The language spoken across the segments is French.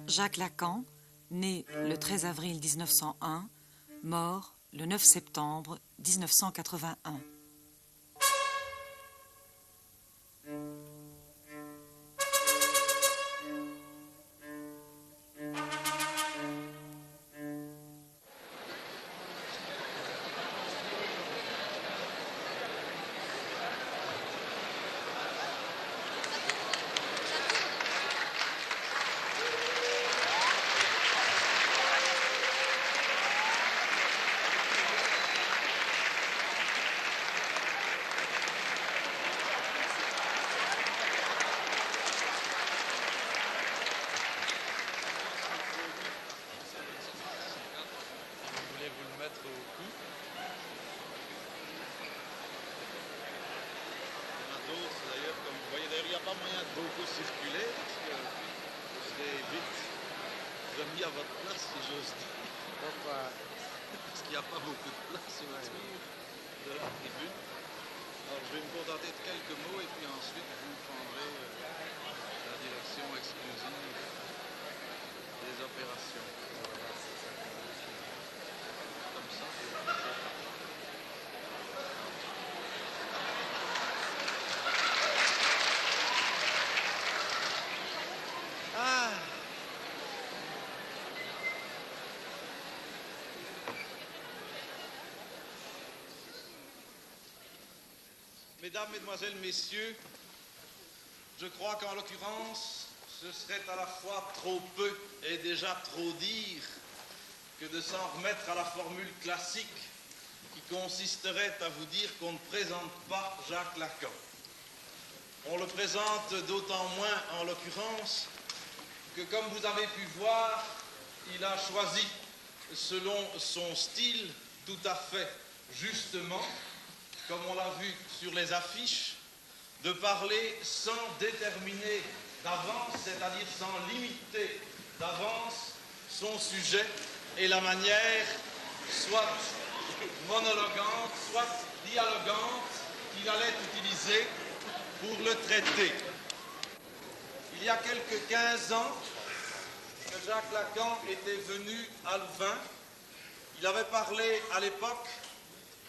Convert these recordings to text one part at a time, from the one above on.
Jacques Lacan, né le 13 avril 1901, mort le 9 septembre 1981. Mesdames, Mesdemoiselles, Messieurs, je crois qu'en l'occurrence, ce serait à la fois trop peu et déjà trop dire que de s'en remettre à la formule classique qui consisterait à vous dire qu'on ne présente pas Jacques Lacan. On le présente d'autant moins en l'occurrence que, comme vous avez pu voir, il a choisi, selon son style, tout à fait justement, comme on l'a vu sur les affiches, de parler sans déterminer d'avance, c'est-à-dire sans limiter d'avance son sujet et la manière, soit monologuante, soit dialogante, qu'il allait utiliser pour le traiter. Il y a quelques 15 ans que Jacques Lacan était venu à Louvain. Il avait parlé à l'époque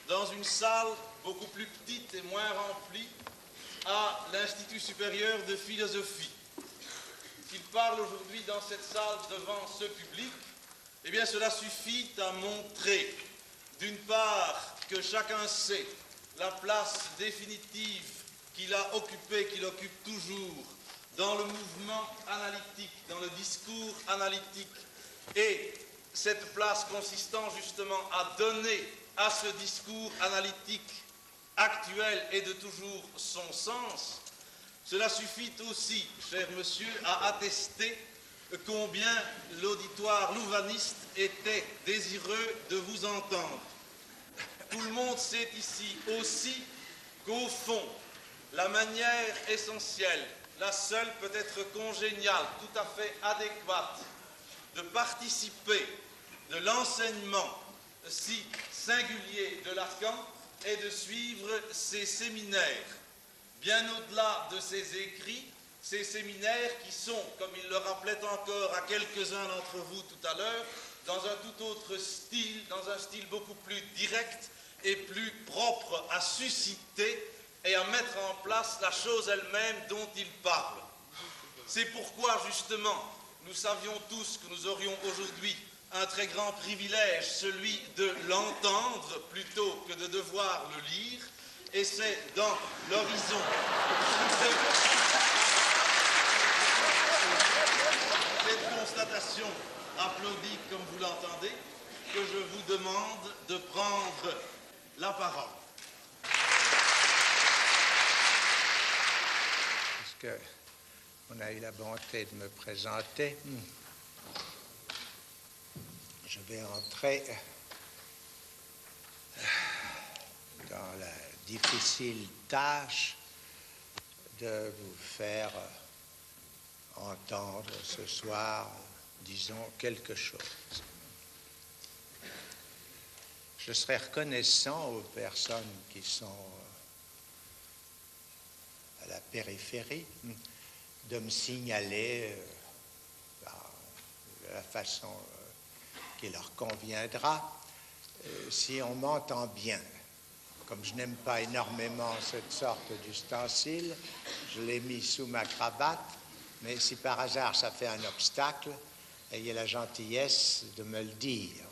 dans une salle beaucoup plus petite et moins remplie à l'Institut supérieur de philosophie. Qu'il parle aujourd'hui dans cette salle devant ce public, eh bien cela suffit à montrer, d'une part, que chacun sait la place définitive qu'il a occupée, qu'il occupe toujours dans le mouvement analytique, dans le discours analytique, et cette place consistant justement à donner à ce discours analytique actuel et de toujours son sens. Cela suffit aussi, cher monsieur, à attester combien l'auditoire louvaniste était désireux de vous entendre. Tout le monde sait ici aussi qu'au fond, la manière essentielle, la seule peut-être congéniale, tout à fait adéquate, de participer de l'enseignement si singulier de Lacan est de suivre ses séminaires. Bien au-delà de ses écrits, ces séminaires qui sont, comme il le rappelait encore à quelques-uns d'entre vous tout à l'heure, dans un tout autre style, dans un style beaucoup plus direct et plus propre à susciter et à mettre en place la chose elle-même dont il parle. C'est pourquoi, justement, nous savions tous que nous aurions aujourd'hui un très grand privilège, celui de l'entendre plutôt que de devoir le lire, et c'est dans l'horizon de cette constatation applaudie comme vous l'entendez, que je vous demande de prendre la parole. Puisque on a eu la bonté de me présenter, je vais entrer dans la difficile tâche de vous faire entendre ce soir, disons, quelque chose. Je serais reconnaissant aux personnes qui sont à la périphérie de me signaler la façon qui leur conviendra, si on m'entend bien. Comme je n'aime pas énormément cette sorte d'ustensile, je l'ai mis sous ma cravate, mais si par hasard ça fait un obstacle, ayez la gentillesse de me le dire.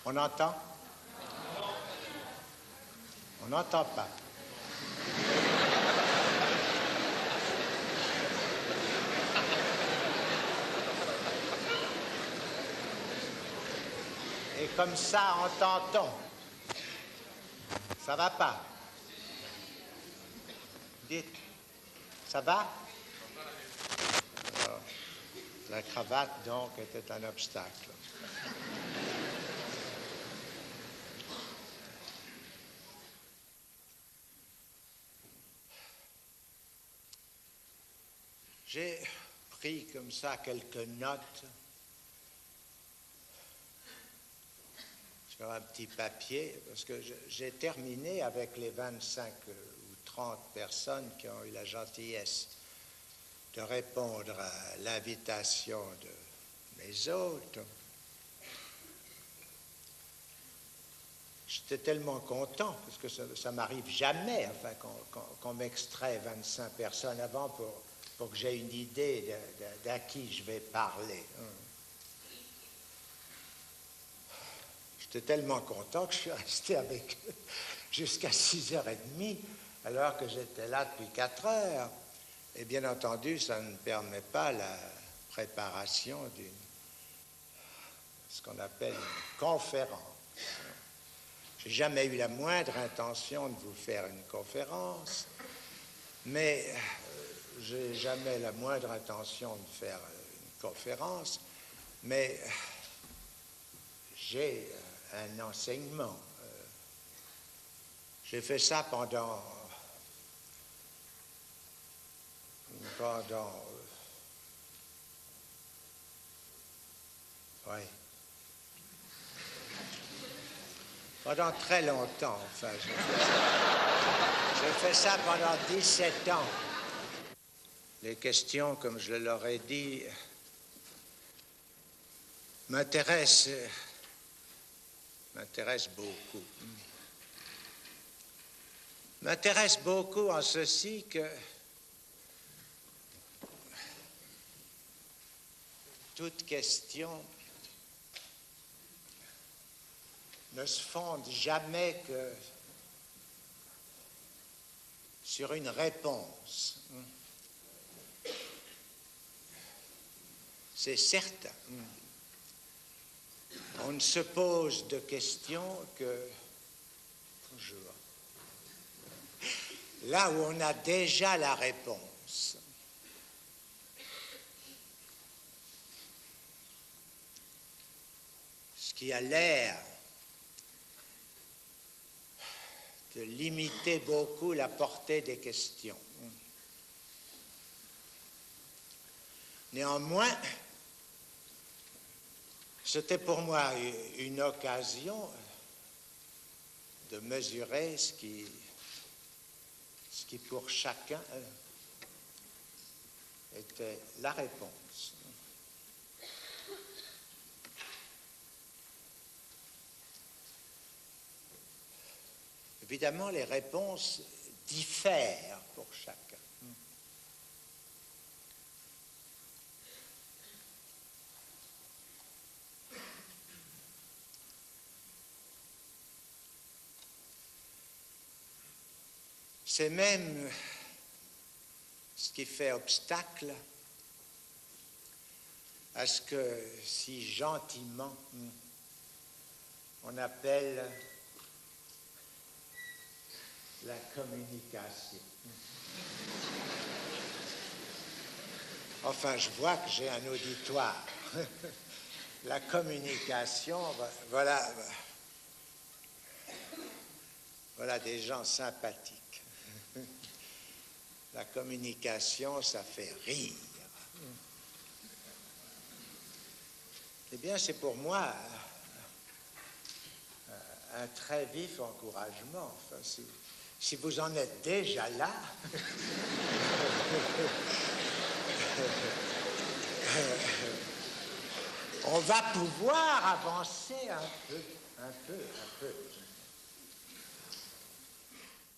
On entend? On n'entend pas. Et comme ça, entend-on. Ça va pas? Dites, ça va? Alors, la cravate, donc, était un obstacle. J'ai pris comme ça quelques notes sur un petit papier, parce que j'ai terminé avec les 25 ou 30 personnes qui ont eu la gentillesse de répondre à l'invitation de mes hôtes. J'étais tellement content, parce que ça m'arrive jamais, enfin, qu'on m'extrait 25 personnes avant pour que j'aie une idée d'à qui je vais parler. J'étais tellement content que je suis resté avec eux jusqu'à 6h30, alors que j'étais là depuis 4 heures. Et bien entendu, ça ne permet pas la préparation ce qu'on appelle une conférence. Je n'ai jamais eu la moindre intention de vous faire une conférence, mais je n'ai jamais la moindre intention de faire une conférence, mais j'ai un enseignement. J'ai fait ça pendant très longtemps, enfin, j'ai fait ça pendant 17 ans. Les questions, comme je leur ai dit, m'intéressent beaucoup. M'intéressent beaucoup en ceci que toute question ne se fonde jamais que sur une réponse. C'est certain. On ne se pose de questions que là où on a déjà la réponse. Ce qui a l'air de limiter beaucoup la portée des questions. Néanmoins, c'était pour moi une occasion de mesurer ce qui pour chacun était la réponse. Évidemment, les réponses diffèrent pour chacun. C'est même ce qui fait obstacle à ce que si gentiment on appelle la communication. Enfin, je vois que j'ai un auditoire. La communication, voilà des gens sympathiques. La communication, ça fait rire. Eh bien, c'est pour moi un très vif encouragement. Enfin, si vous en êtes déjà là, on va pouvoir avancer un peu.